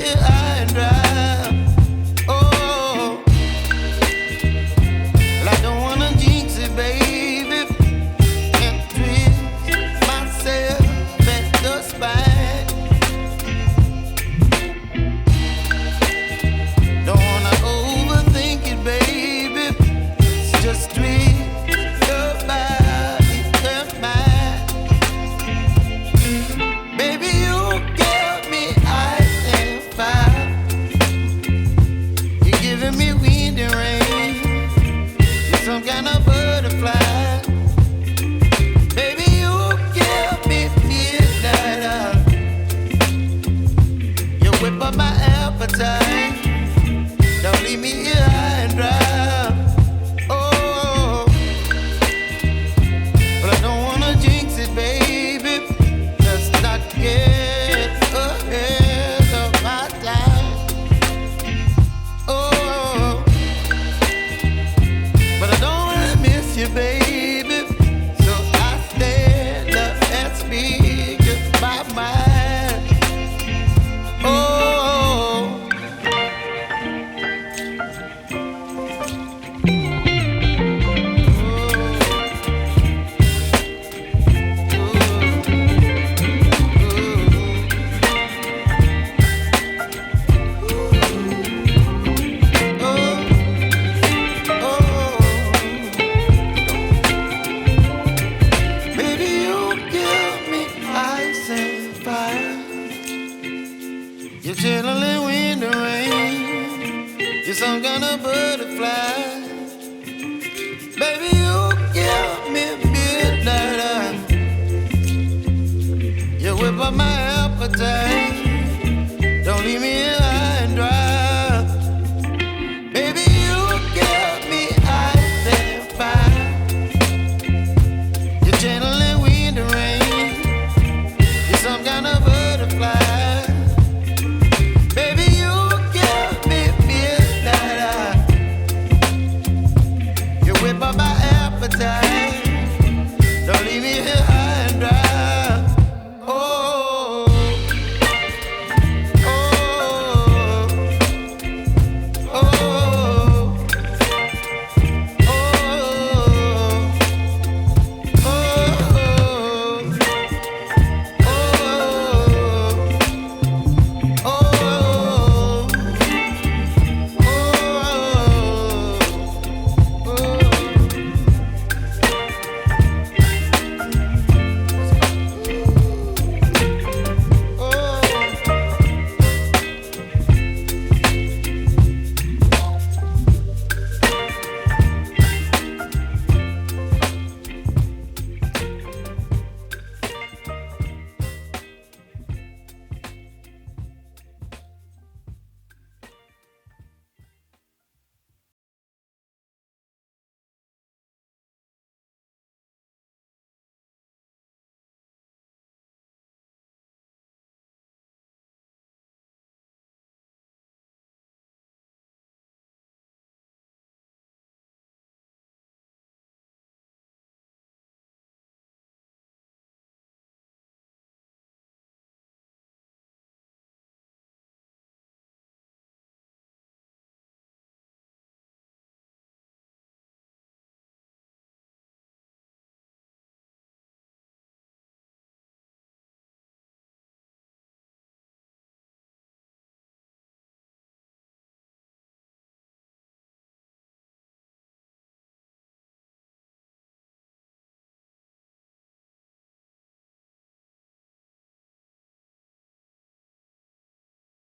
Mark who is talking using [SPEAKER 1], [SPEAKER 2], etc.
[SPEAKER 1] here high and dry. Oh, well, I don't wanna jinx it, baby, and twist myself at the spine. Don't wanna overthink it, baby. It's just twist your body and mine. Baby, you give me ice and fire. You're giving me wind and rain. You're some kind of butterfly. Baby, you give me midnight. You whip up my appetite. Don't leave me here high and dry. Oh, but I don't wanna jinx it, baby. Let's not get ahead of my time. Oh, but I don't wanna miss you, baby. So I stand up and speak my mind. Oh. Baby, you give me ice and fire. You're chilling wind and rain. You're some kind of butterfly. Baby, you give me midnight. You whip up my appetite.